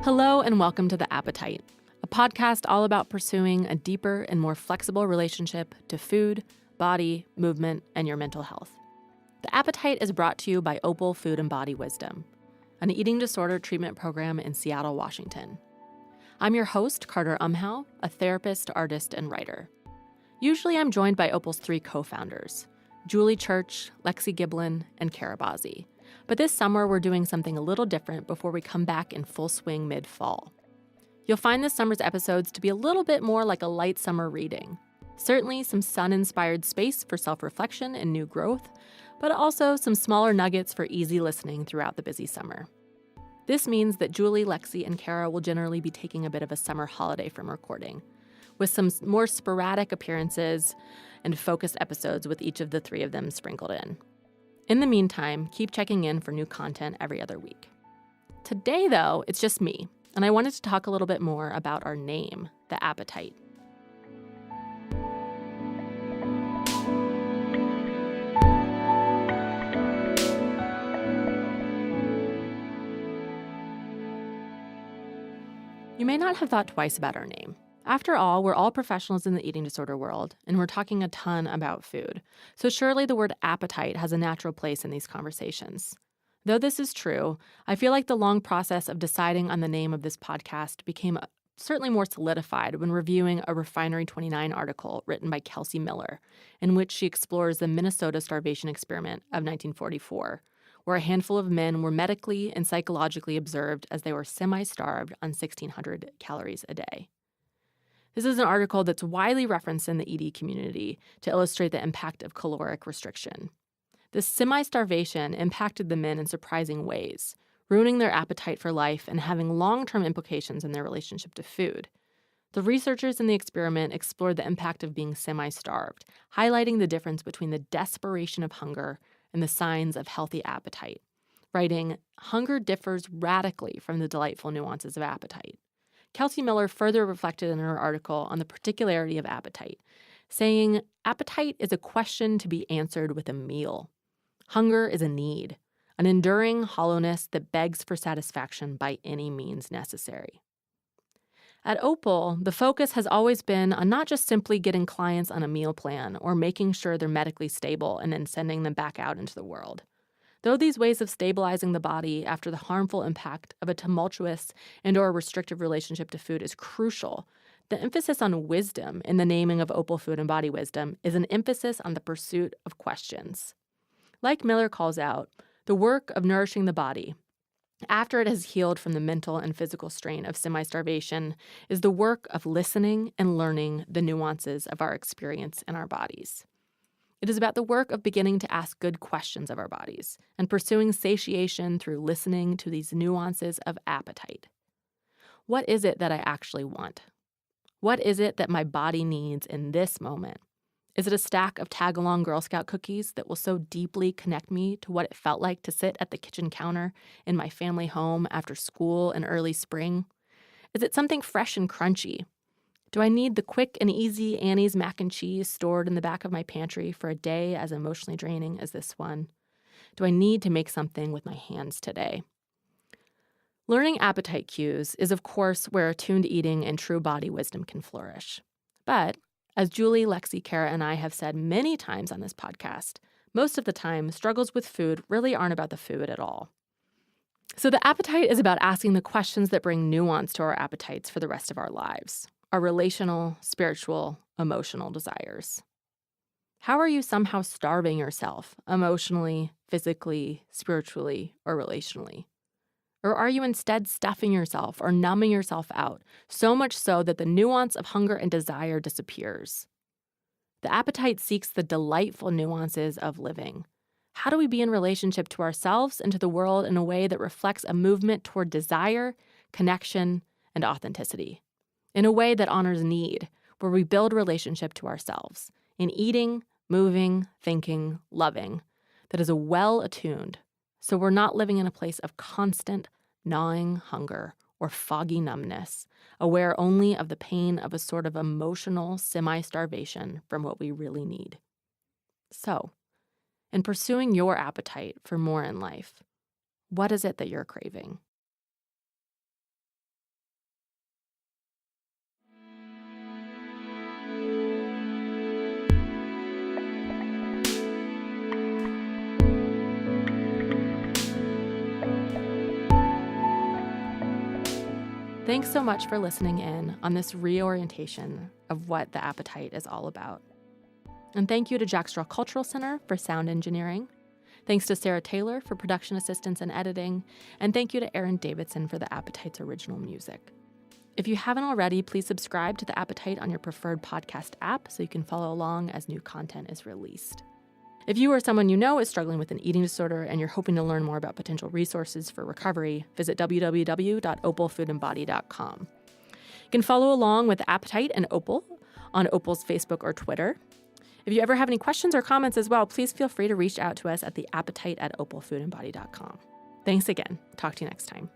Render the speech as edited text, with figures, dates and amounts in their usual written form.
Hello and welcome to The Appetite, a podcast all about pursuing a deeper and more flexible relationship to food, body, movement, and your mental health. The Appetite is brought to you by Opal Food and Body Wisdom, an eating disorder treatment program in Seattle, Washington. I'm your host, Carter Umhau, a therapist, artist, and writer. Usually I'm joined by Opal's three co-founders, Julie Church, Lexi Giblin, and Kara Bazzi. But this summer, we're doing something a little different before we come back in full swing mid-fall. You'll find this summer's episodes to be a little bit more like a light summer reading. Certainly some sun-inspired space for self-reflection and new growth, but also some smaller nuggets for easy listening throughout the busy summer. This means that Julie, Lexi, and Kara will generally be taking a bit of a summer holiday from recording, with some more sporadic appearances and focused episodes with each of the three of them sprinkled in. In the meantime, keep checking in for new content every other week. Today, though, it's just me, and I wanted to talk a little bit more about our name, The Appetite. You may not have thought twice about our name. After all, we're all professionals in the eating disorder world, and we're talking a ton about food. So surely the word appetite has a natural place in these conversations. Though this is true, I feel like the long process of deciding on the name of this podcast became certainly more solidified when reviewing a Refinery 29 article written by Kelsey Miller, in which she explores the Minnesota Starvation Experiment of 1944, where a handful of men were medically and psychologically observed as they were semi-starved on 1,600 calories a day. This is an article that's widely referenced in the ED community to illustrate the impact of caloric restriction. This semi-starvation impacted the men in surprising ways, ruining their appetite for life and having long-term implications in their relationship to food. The researchers in the experiment explored the impact of being semi-starved, highlighting the difference between the desperation of hunger and the signs of healthy appetite, writing, "Hunger differs radically from the delightful nuances of appetite." Kelsey Miller further reflected in her article on the particularity of appetite, saying, "Appetite is a question to be answered with a meal. Hunger is a need, an enduring hollowness that begs for satisfaction by any means necessary." At Opal, the focus has always been on not just simply getting clients on a meal plan or making sure they're medically stable and then sending them back out into the world. Though these ways of stabilizing the body after the harmful impact of a tumultuous and/or restrictive relationship to food is crucial, the emphasis on wisdom in the naming of Opal Food and Body Wisdom is an emphasis on the pursuit of questions. Like Miller calls out, the work of nourishing the body, after it has healed from the mental and physical strain of semi-starvation, is the work of listening and learning the nuances of our experience in our bodies. It is about the work of beginning to ask good questions of our bodies and pursuing satiation through listening to these nuances of appetite. What is it that I actually want? What is it that my body needs in this moment? Is it a stack of tag-along Girl Scout cookies that will so deeply connect me to what it felt like to sit at the kitchen counter in my family home after school in early spring? Is it something fresh and crunchy? Do I need the quick and easy Annie's mac and cheese stored in the back of my pantry for a day as emotionally draining as this one? Do I need to make something with my hands today? Learning appetite cues is, of course, where attuned eating and true body wisdom can flourish. But, as Julie, Lexi, Kara, and I have said many times on this podcast, most of the time, struggles with food really aren't about the food at all. So the appetite is about asking the questions that bring nuance to our appetites for the rest of our lives. Our relational, spiritual, emotional desires. How are you somehow starving yourself emotionally, physically, spiritually, or relationally? Or are you instead stuffing yourself or numbing yourself out, so much so that the nuance of hunger and desire disappears? The appetite seeks the delightful nuances of living. How do we be in relationship to ourselves and to the world in a way that reflects a movement toward desire, connection, and authenticity? In a way that honors need, where we build relationship to ourselves, in eating, moving, thinking, loving, that is well-attuned, so we're not living in a place of constant, gnawing hunger or foggy numbness, aware only of the pain of a sort of emotional semi-starvation from what we really need. So, in pursuing your appetite for more in life, what is it that you're craving? Thanks so much for listening in on this reorientation of what the appetite is all about. And thank you to Jack Straw Cultural Center for sound engineering. Thanks to Sarah Taylor for production assistance and editing. And thank you to Aaron Davidson for the Appetite's original music. If you haven't already, please subscribe to The Appetite on your preferred podcast app so you can follow along as new content is released. If you or someone you know is struggling with an eating disorder and you're hoping to learn more about potential resources for recovery, visit www.opalfoodandbody.com. You can follow along with Appetite and Opal on Opal's Facebook or Twitter. If you ever have any questions or comments as well, please feel free to reach out to us at theappetite@opalfoodandbody.com. Thanks again. Talk to you next time.